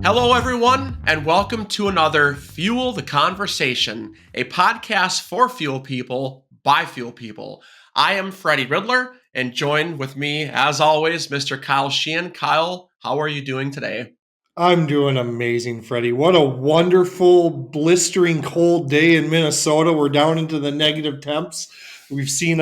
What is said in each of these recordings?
Hello, everyone, and welcome to another Fuel the Conversation, a podcast for fuel people by fuel people. I am Freddie Riddler, and joined with me, as always, Mr. Kyle Sheehan. Kyle, how are you doing today? I'm doing amazing, Freddie. What a wonderful, blistering cold day in Minnesota. We're down into the negative temps. We've seen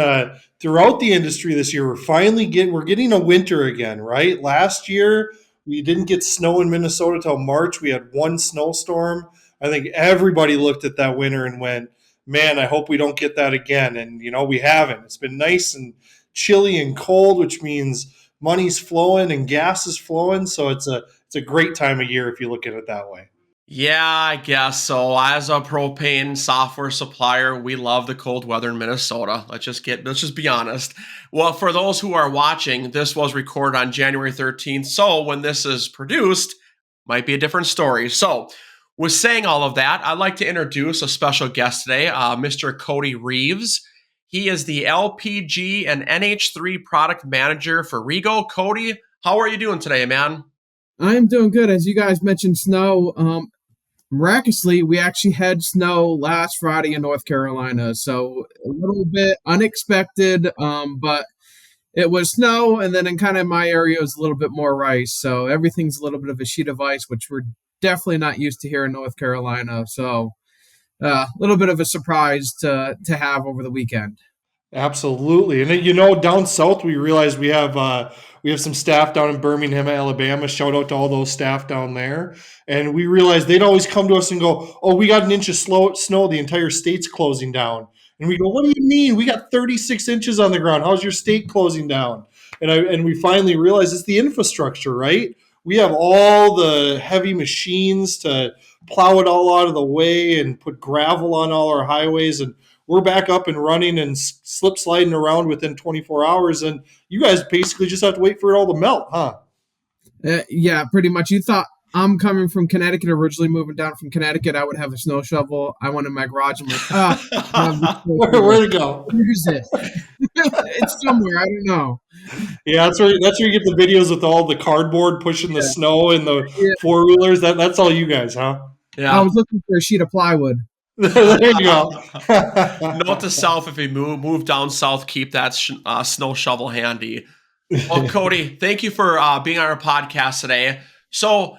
throughout the industry this year. We're getting a winter again, right? Last year we didn't get snow in Minnesota till March. We had one snowstorm. I think everybody looked at that winter and went, "Man, I hope we don't get that again." And we haven't. It's been nice and chilly and cold, which means money's flowing and gas is flowing. So it's a great time of year if you look at it that way. Yeah, I guess so. As a propane software supplier, we love the cold weather in Minnesota. Let's just be honest. Well, for those who are watching, this was recorded on January 13th. So when this is produced, might be a different story. So, with saying all of that, I'd like to introduce a special guest today, Mr. Cody Reeves. He is the LPG and NH3 product manager for RegO. Cody, how are you doing today, man? I'm doing good. As you guys mentioned, snow. Miraculously, we actually had snow last Friday in North Carolina, so a little bit unexpected, but it was snow, and then in kind of my area, it was a little bit more ice. So everything's a little bit of a sheet of ice, which we're definitely not used to here in North Carolina. So a little bit of a surprise to have over the weekend. Absolutely, and down south we realize we have some staff down in Birmingham, Alabama. Shout out to all those staff down there. And we realized they'd always come to us and go, "Oh, we got an inch of snow. The entire state's closing down." And we go, "What do you mean? We got 36 inches on the ground. How's your state closing down?" And we finally realized it's the infrastructure, right? We have all the heavy machines to plow it all out of the way and put gravel on all our highways, and we're back up and running and slip sliding around within 24 hours. And you guys basically just have to wait for it all to melt, huh? Yeah, pretty much. You thought I'm coming from Connecticut, originally moving down from Connecticut. I would have a snow shovel. I went in my garage. I'm like, Where'd it go? where's it? It's somewhere. I don't know. Yeah, that's where you get the videos with all the cardboard pushing the Yeah, snow and the yeah. four wheelers. That's all you guys, huh? I Yeah. was looking for a sheet of plywood. There you go. Note to self: if you move down south, keep that snow shovel handy. Well, Cody, thank you for being on our podcast today. So,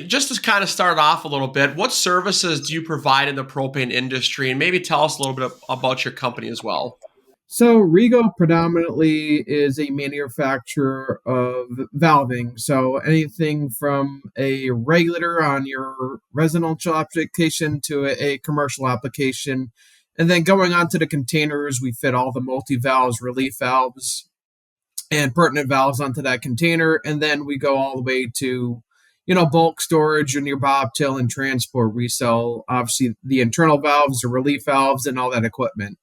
just to kind of start off a little bit, what services do you provide in the propane industry, and maybe tell us a little bit about your company as well? So RegO predominantly is a manufacturer of valving. So anything from a regulator on your residential application to a commercial application. And then going on to the containers, we fit all the multi-valves, relief valves, and pertinent valves onto that container. And then we go all the way to, bulk storage and your bobtail and transport. We sell obviously the internal valves, the relief valves, and all that equipment.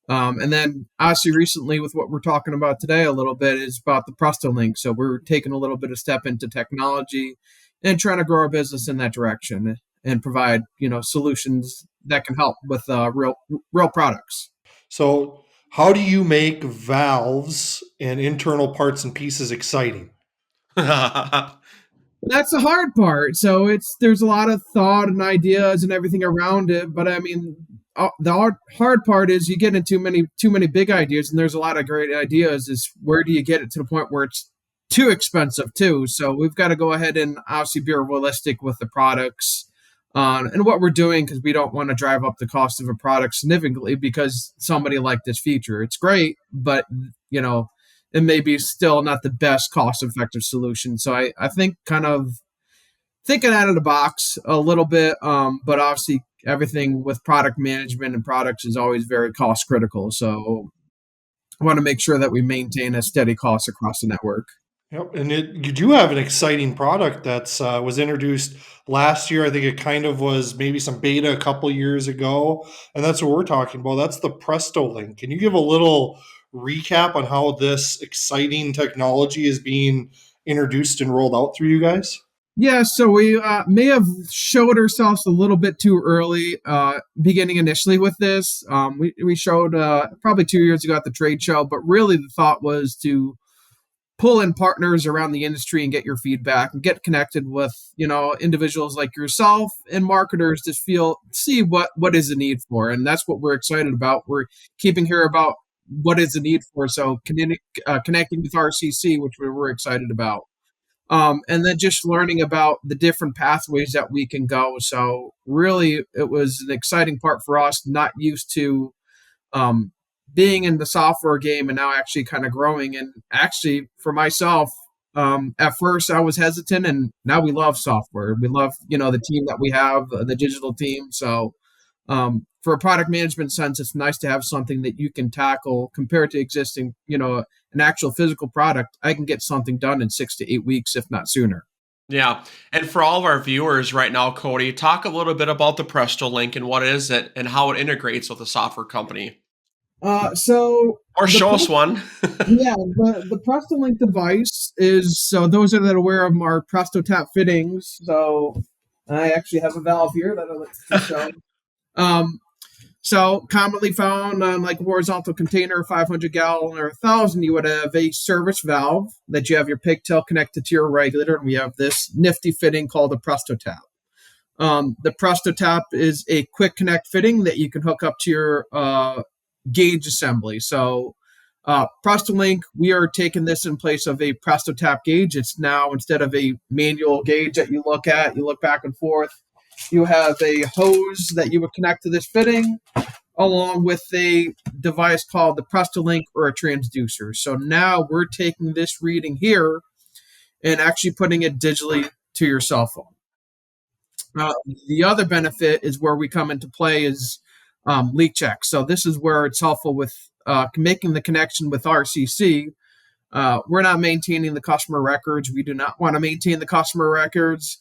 And then obviously recently with what we're talking about today a little bit is about the Presto-Link. So we're taking a little bit of step into technology and trying to grow our business in that direction and provide, solutions that can help with real products. So, how do you make valves and internal parts and pieces exciting? That's the hard part. So there's a lot of thought and ideas and everything around it. But I mean, the hard part is you get into too many big ideas, and there's a lot of great ideas. Is where do you get it to the point where it's too expensive too? So we've got to go ahead and obviously be realistic with the products and what we're doing, because we don't want to drive up the cost of a product significantly because somebody liked this feature. It's great, but it may be still not the best cost-effective solution. So I think kind of thinking out of the box a little bit, but obviously everything with product management and products is always very cost critical. So I want to make sure that we maintain a steady cost across the network. Yep, and you do have an exciting product that's was introduced last year. I think it kind of was maybe some beta a couple years ago, and that's what we're talking about. That's the Presto-Link. Can you give a little recap on how this exciting technology is being introduced and rolled out through you guys? Yeah, so we may have showed ourselves a little bit too early, beginning initially with this. We showed probably 2 years ago at the trade show, but really the thought was to pull in partners around the industry and get your feedback and get connected with, individuals like yourself and marketers to see what is the need for. And that's what we're excited about. We're keeping here about what is the need for. So connecting with RCC, which we're excited about. And then just learning about the different pathways that we can go. So really, it was an exciting part for us, not used to um, being in the software game and now actually kind of growing. And actually, for myself, at first I was hesitant, and now we love software. We love, the team that we have, the digital team. So for a product management sense, it's nice to have something that you can tackle compared to existing, an actual physical product. I can get something done in 6 to 8 weeks, if not sooner. Yeah. And for all of our viewers right now, Cody, talk a little bit about the Presto-Link and what is it and how it integrates with a software company. So Or show us one. yeah, the Presto-Link device is, so those that are aware of our Presto Tap fittings. So I actually have a valve here that I'd like to show. So commonly found on like a horizontal container, 500 gallon or 1,000, you would have a service valve that you have your pigtail connected to your regulator, and we have this nifty fitting called a Presto Tap. The Presto Tap is a quick connect fitting that you can hook up to your gauge assembly. So Presto-Link, we are taking this in place of a Presto Tap gauge. It's now, instead of a manual gauge that you look back and forth, you have a hose that you would connect to this fitting, along with a device called the Presto-Link or a transducer. So now we're taking this reading here and actually putting it digitally to your cell phone. The other benefit is where we come into play is leak check. So this is where it's helpful with making the connection with RCC. We're not maintaining the customer records. We do not want to maintain the customer records.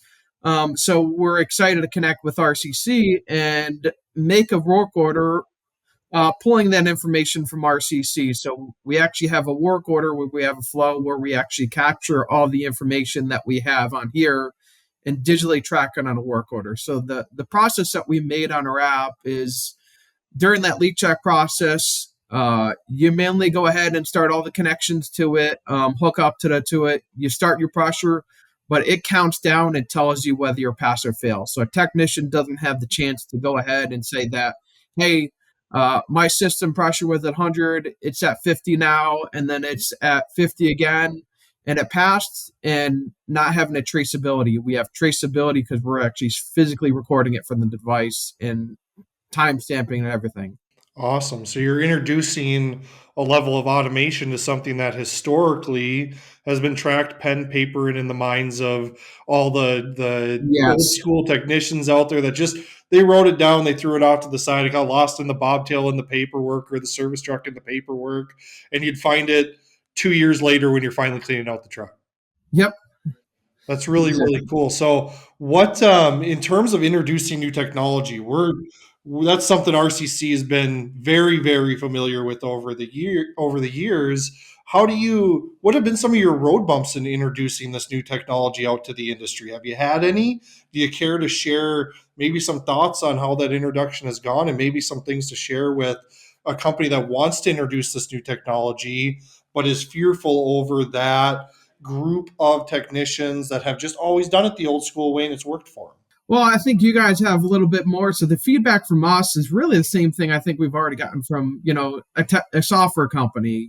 So we're excited to connect with RCC and make a work order, pulling that information from RCC. So we actually have a work order where we have a flow where we actually capture all the information that we have on here and digitally track it on a work order. So the process that we made on our app is, during that leak check process, you mainly go ahead and start all the connections to it, hook up to it. You start your pressure, but it counts down and tells you whether you're pass or fail. So a technician doesn't have the chance to go ahead and say that, hey, my system pressure was at 100, it's at 50 now, and then it's at 50 again, and it passed, and not having a traceability. We have traceability because we're actually physically recording it from the device and time stamping and everything. Awesome. So you're introducing a level of automation to something that historically has been tracked pen, paper, and in the minds of all the old school technicians out there that just, they wrote it down, they threw it off to the side, it got lost in the bobtail in the paperwork or the service truck in the paperwork, and you'd find it 2 years later when you're finally cleaning out the truck. Yep. That's really, really cool. So what, in terms of introducing new technology, that's something RCC has been very, very familiar with over the years. What have been some of your road bumps in introducing this new technology out to the industry? Have you had any? Do you care to share maybe some thoughts on how that introduction has gone, and maybe some things to share with a company that wants to introduce this new technology, but is fearful over that group of technicians that have just always done it the old school way and it's worked for them? Well, I think you guys have a little bit more. So the feedback from us is really the same thing I think we've already gotten from, a software company,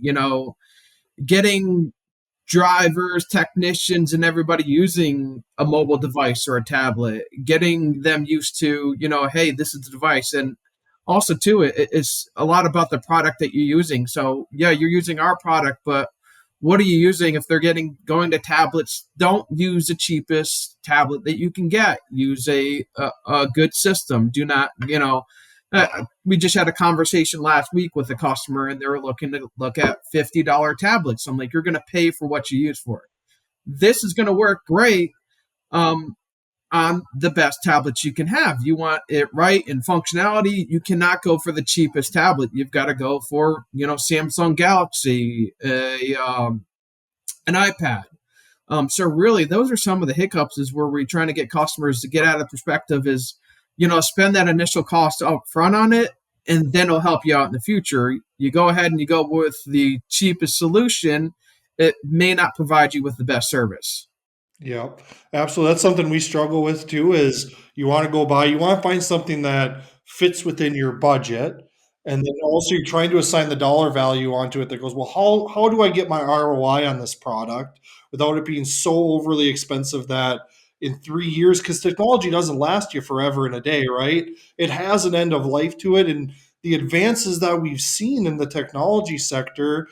getting drivers, technicians, and everybody using a mobile device or a tablet, getting them used to, hey, this is the device. And also, too, it's a lot about the product that you're using. So, yeah, you're using our product, but what are you using? If they're going to tablets, don't use the cheapest tablet that you can get. Use a good system. Do not, we just had a conversation last week with a customer, and they were looking to look at $50 tablets. I'm like, you're going to pay for what you use for it. This is going to work great on the best tablets you can have. You want it right in functionality. You cannot go for the cheapest tablet. You've got to go for, Samsung Galaxy, an iPad. So really, those are some of the hiccups is where we're trying to get customers to get out of the perspective is, spend that initial cost up front on it, and then it'll help you out in the future. You go ahead and you go with the cheapest solution, it may not provide you with the best service. Yeah, absolutely. That's something we struggle with too, is you want to go buy, you want to find something that fits within your budget. And then also you're trying to assign the dollar value onto it that goes, well, how do I get my ROI on this product without it being so overly expensive that in 3 years, because technology doesn't last you forever and a day, right? It has an end of life to it. And the advances that we've seen in the technology sector,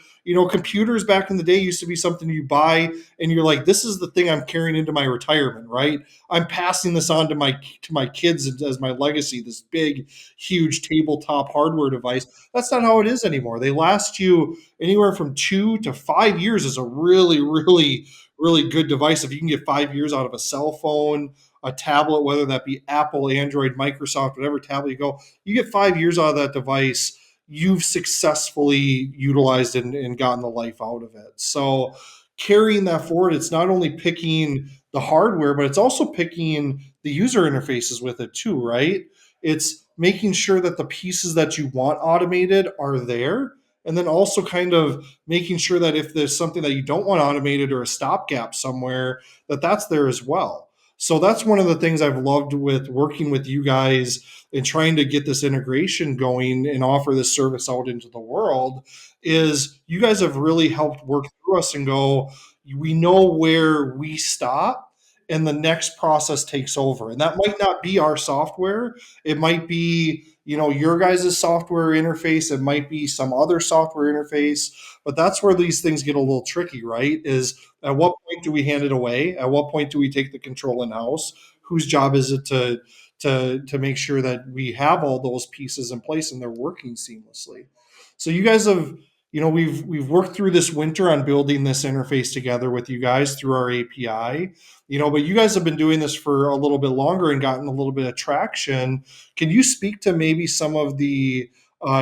computers back in the day used to be something you buy and you're like, this is the thing I'm carrying into my retirement, right? I'm passing this on to my kids as my legacy, this big huge tabletop hardware device. That's not how it is anymore. They last you anywhere from 2 to 5 years is a really, really, really good device. If you can get 5 years out of a cell phone, a tablet, whether that be Apple, Android, Microsoft, whatever tablet you go, you get 5 years out of that device, you've successfully utilized and gotten the life out of it. So carrying that forward, it's not only picking the hardware, but it's also picking the user interfaces with it too, right? It's making sure that the pieces that you want automated are there. And then also kind of making sure that if there's something that you don't want automated or a stopgap somewhere, that's there as well. So that's one of the things I've loved with working with you guys and trying to get this integration going and offer this service out into the world is you guys have really helped work through us and go, we know where we stop and the next process takes over. And that might not be our software. It might be, your guys' software interface. It might be some other software interface, but that's where these things get a little tricky, right? Is at what point do we hand it away? At what point do we take the control in house? Whose job is it to make sure that we have all those pieces in place and they're working seamlessly? So you guys have, we've worked through this winter on building this interface together with you guys through our API, but you guys have been doing this for a little bit longer and gotten a little bit of traction. Can you speak to maybe some of the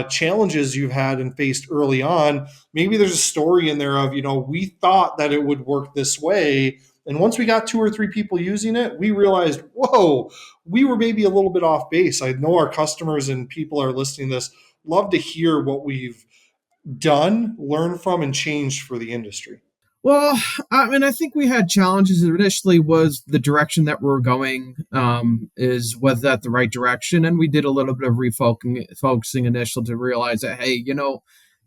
challenges you've had and faced early on? Maybe there's a story in there of, we thought that it would work this way. And once we got 2 or 3 people using it, we realized, whoa, we were maybe a little bit off base. I know our customers and people are listening to this love to hear what we've done, learned from, and changed for the industry. Well, I mean, I think we had challenges initially. Was the direction that we're going, was that the right direction? And we did a little bit of focusing initially to realize that, hey,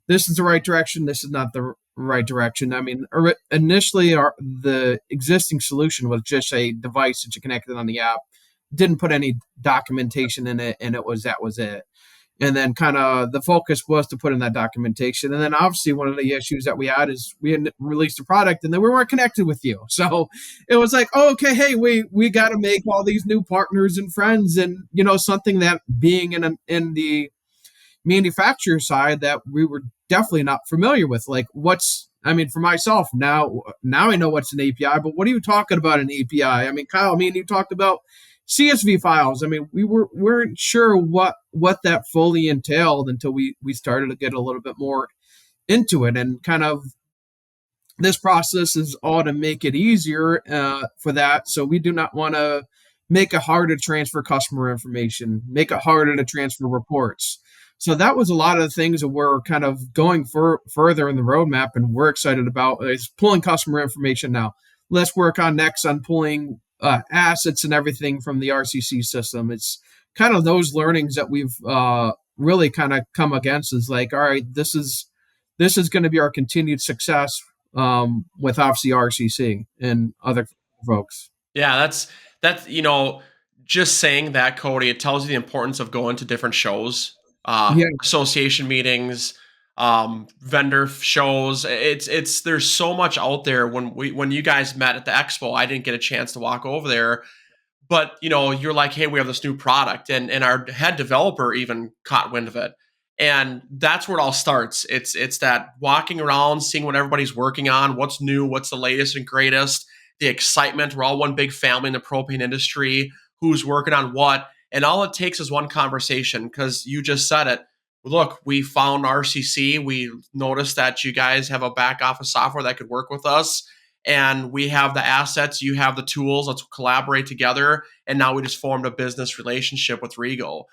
this is the right direction. This is not the right direction. I mean, initially, the existing solution was just a device that you connected on the app, didn't put any documentation in it, and that was it. And then kind of the focus was to put in that documentation. And then obviously one of the issues that we had is we had released a product and then we weren't connected with you. So it was like, oh, okay, hey, we got to make all these new partners and friends, and something that being in the manufacturer side that we were definitely not familiar with. Like for myself now I know what's an API, but what are you talking about an API? I mean, Kyle, you talked about CSV files. I mean, we weren't sure what that fully entailed until we started to get a little bit more into it, and kind of this process is all to make it easier for that. So we do not want to make it harder to transfer customer information, make it harder to transfer reports. So that was a lot of the things that we're kind of going further in the roadmap, and we're excited about is pulling customer information now. Let's work on next on pulling assets and everything from the RCC system. It's kind of those learnings that we've really kind of come against. Is like, all right, this is going to be our continued success with obviously RCC and other folks. Yeah, that's just saying that, Cody, it tells you the importance of going to different shows, Yeah, association meetings, vendor shows. It's there's so much out there. When you guys met at the expo, I didn't get a chance to walk over there, but you're like, hey, we have this new product, and our head developer even caught wind of it. And that's where it all starts. It's that walking around, seeing what everybody's working on, what's new, what's the latest and greatest, the excitement. We're all one big family in the propane industry, who's working on what. And all it takes is one conversation, because you just said it. Look, we found RCC. We noticed that you guys have a back office software that could work with us. And we have the assets, you have the tools. Let's collaborate together. And now we just formed a business relationship with RegO.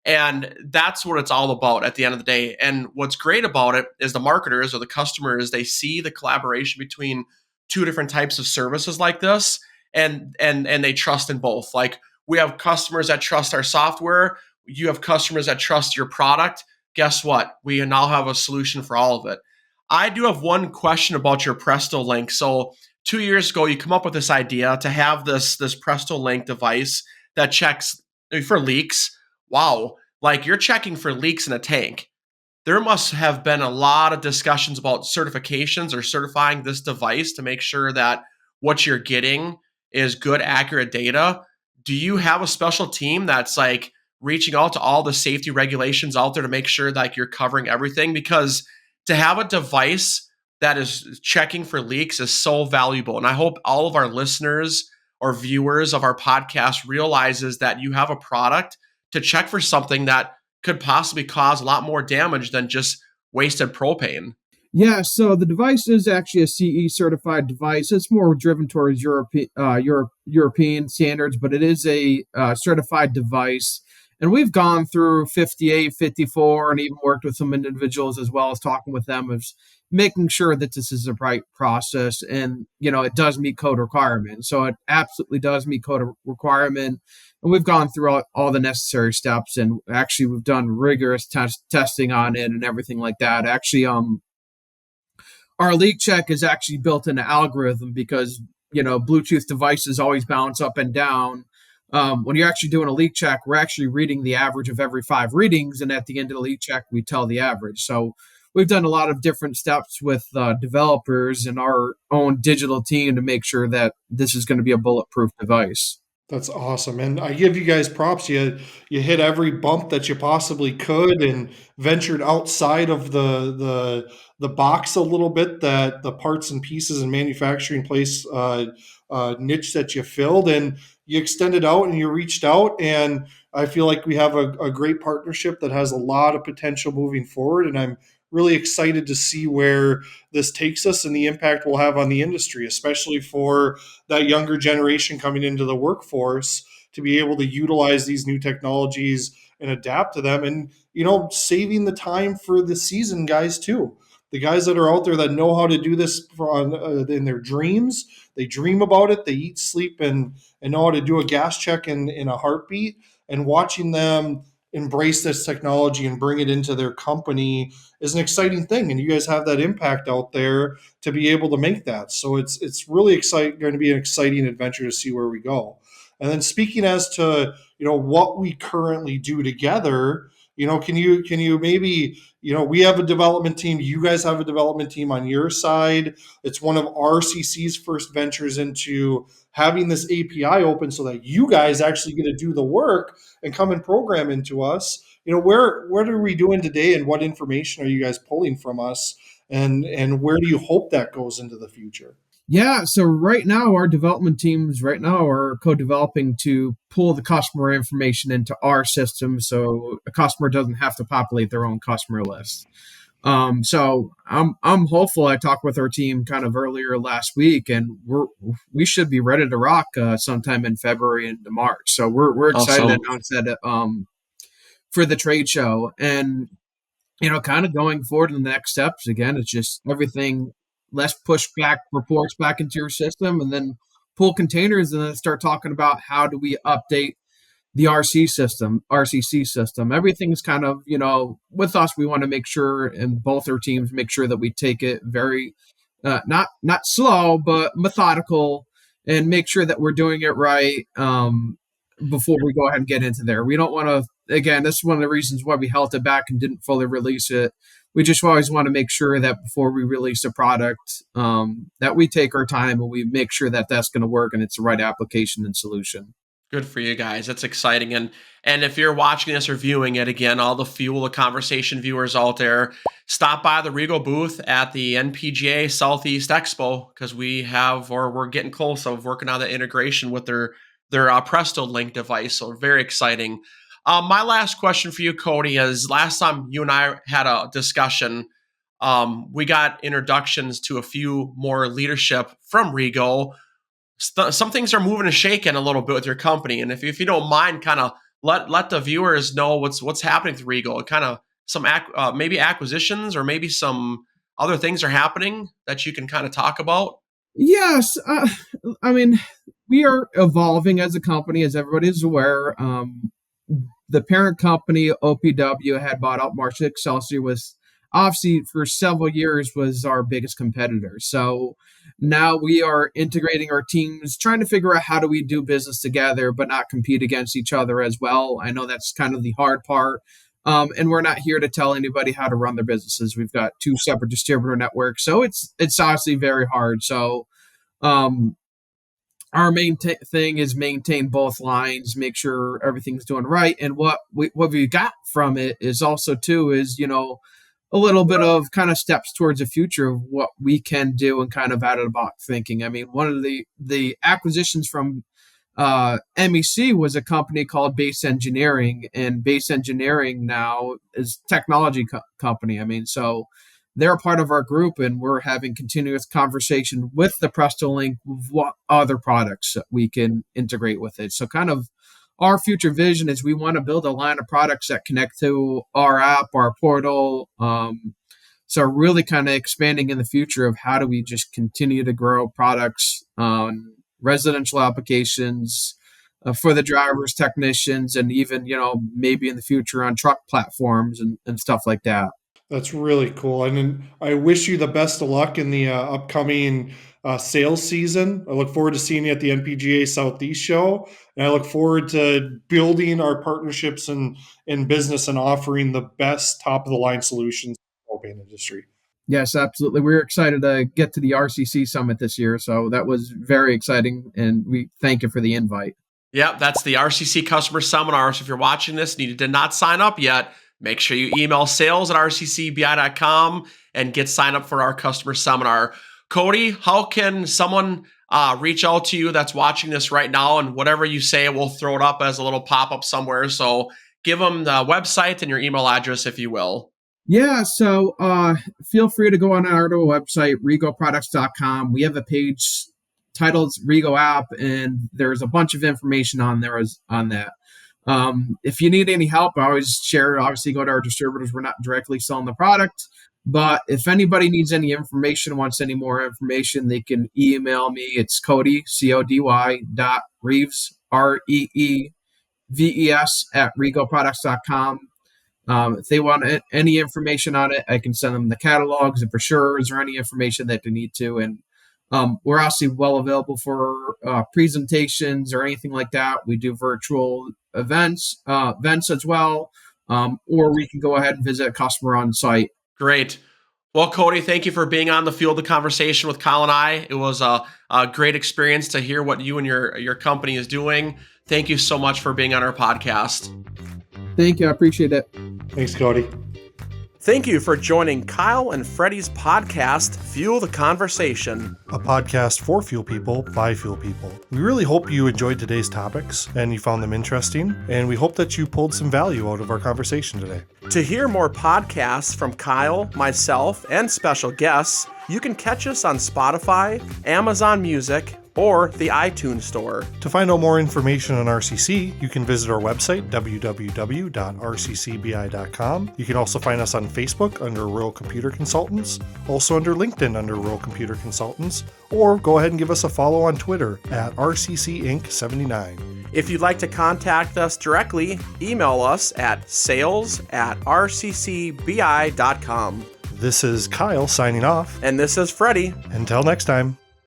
And that's what it's all about at the end of the day. And what's great about it is the marketers or the customers, they see the collaboration between two different types of services like this, and they trust in both. Like, we have customers that trust our software, you have customers that trust your product. Guess what? We now have a solution for all of it. I do have one question about your Presto-Link. So 2 years ago, you come up with this idea to have this Presto-Link device that checks for leaks. Wow, like, you're checking for leaks in a tank. There must have been a lot of discussions about certifications or certifying this device to make sure that what you're getting is good, accurate data. Do you have a special team that's like reaching out to all the safety regulations out there to make sure that you're covering everything? Because to have a device that is checking for leaks is so valuable. And I hope all of our listeners or viewers of our podcast realizes that you have a product to check for something that could possibly cause a lot more damage than just wasted propane. Yeah, so the device is actually a CE certified device. It's more driven towards European standards, but it is a certified device. And we've gone through 58, 54, and even worked with some individuals as well as talking with them of making sure that this is the right process and, it does meet code requirements. So it absolutely does meet code requirement. And we've gone through all the necessary steps, and actually we've done rigorous testing on it and everything like that. Actually, our leak check is actually built into algorithm because, Bluetooth devices always bounce up and down. When you're actually doing a leak check, we're actually reading the average of every 5 readings. And at the end of the leak check, we tell the average. So we've done a lot of different steps with developers and our own digital team to make sure that this is going to be a bulletproof device. That's awesome, and I give you guys props. You hit every bump that you possibly could, and ventured outside of the box a little bit, that the parts and pieces and manufacturing place niche that you filled, and you extended out and you reached out, and I feel like we have a great partnership that has a lot of potential moving forward, and I'm really excited to see where this takes us and the impact we'll have on the industry, especially for that younger generation coming into the workforce, to be able to utilize these new technologies and adapt to them, and saving the time for the season guys too. The guys that are out there that know how to do this in their dreams, they dream about it, they eat, sleep, and know how to do a gas check in a heartbeat. And watching them embrace this technology and bring it into their company is an exciting thing. And you guys have that impact out there to be able to make that. So it's really going to be an exciting adventure to see where we go. And then, speaking as to what we currently do together, can you maybe, we have a development team, you guys have a development team on your side. It's one of RCC's first ventures into having this API open so that you guys actually get to do the work and come and program into us. What are we doing today, and what information are you guys pulling from us, and where do you hope that goes into the future? Yeah, so right now our development teams right now are co-developing to pull the customer information into our system, so a customer doesn't have to populate their own customer list. So I'm hopeful. I talked with our team kind of earlier last week, and we should be ready to rock sometime in February into March. So we're excited to Awesome. announce that for the trade show. And kind of going forward in the next steps, again, it's just everything. Let's push back reports back into your system, and then pull containers, and then start talking about how do we update the RCC system. Everything's kind of, with us, we want to make sure, and both our teams make sure that we take it very, not slow, but methodical, and make sure that we're doing it right before we go ahead and get into there. We don't want to, again, this is one of the reasons why we held it back and didn't fully release it. We just always want to make sure that before we release a product, that we take our time and we make sure that that's going to work and it's the right application and solution. Good for you guys. That's exciting. And if you're watching this or viewing it, again, all the Fuel the Conversation viewers out there, stop by the RegO booth at the NPGA Southeast Expo, because we're getting close of working on the integration with their Presto-Link device. So very exciting. My last question for you, Cody, is last time you and I had a discussion, we got introductions to a few more leadership from RegO. Some things are moving and shaking a little bit with your company. And if you don't mind kind of let the viewers know what's happening with Rego. Kind of some maybe acquisitions or maybe some other things are happening that you can kind of talk about. Yes, I mean, we are evolving as a company, as everybody's aware. The parent company, OPW, had bought out Marshall Excelsior, was obviously for several years was our biggest competitor. So now we are integrating our teams, trying to figure out how do we do business together, but not compete against each other as well. I know that's kind of the hard part. And we're not here to tell anybody how to run their businesses. We've got two separate distributor networks, so it's obviously very hard. So um, our main thing is maintain both lines, make sure everything's doing right. And what we got from it is also too is a little bit of kind of steps towards the future of what we can do and kind of out of the box thinking. I mean, one of the acquisitions from MEC was a company called Base Engineering, and Base Engineering now is a technology company. I mean, so they're a part of our group, and we're having continuous conversation with the Presto-Link, what other products we can integrate with it. So kind of our future vision is we want to build a line of products that connect to our app, our portal. So really kind of expanding in the future of how do we just continue to grow products on residential applications for the drivers, technicians, and even, maybe in the future on truck platforms and stuff like that. That's really cool. And then I wish you the best of luck in the upcoming sales season. I look forward to seeing you at the NPGA Southeast show. And I look forward to building our partnerships in business and offering the best top of the line solutions for the propane industry. Yes, absolutely. We're excited to get to the RCC Summit this year. So that was very exciting. And we thank you for the invite. Yeah, that's the RCC Customer Seminar. So if you're watching this and you did not sign up yet, make sure you email sales@rccbi.com and get signed up for our customer seminar. Cody, how can someone reach out to you that's watching this right now? And whatever you say, we'll throw it up as a little pop-up somewhere. So give them the website and your email address, if you will. Yeah, so feel free to go on our website, regoproducts.com. We have a page titled Rego app, and there's a bunch of information on there on that. If you need any help, I always share, obviously go to our distributors. We're not directly selling the product, but if anybody needs any information, wants any more information, they can email me. It's Cody, CODY, .Reeves, REEVES @regoproducts.com. If they want any information on it, I can send them the catalogs, the brochures, or any information that they need to. And we're also well available for presentations or anything like that. We do virtual events as well, or we can go ahead and visit a customer on site. Great. Well, Cody, thank you for being on the Field of Conversation with Kyle and I. It was a great experience to hear what you and your company is doing. Thank you so much for being on our podcast. Thank you. I appreciate it. Thanks, Cody. Thank you for joining Kyle and Freddie's podcast, Fuel the Conversation. A podcast for fuel people by fuel people. We really hope you enjoyed today's topics and you found them interesting, and we hope that you pulled some value out of our conversation today. To hear more podcasts from Kyle, myself, and special guests, you can catch us on Spotify, Amazon Music, or the iTunes Store. To find out more information on RCC, you can visit our website, www.rccbi.com. You can also find us on Facebook under Rural Computer Consultants, also under LinkedIn under Rural Computer Consultants, or go ahead and give us a follow on Twitter at RCCInc79. If you'd like to contact us directly, email us at sales@rccbi.com. This is Kyle signing off. And this is Freddie. Until next time.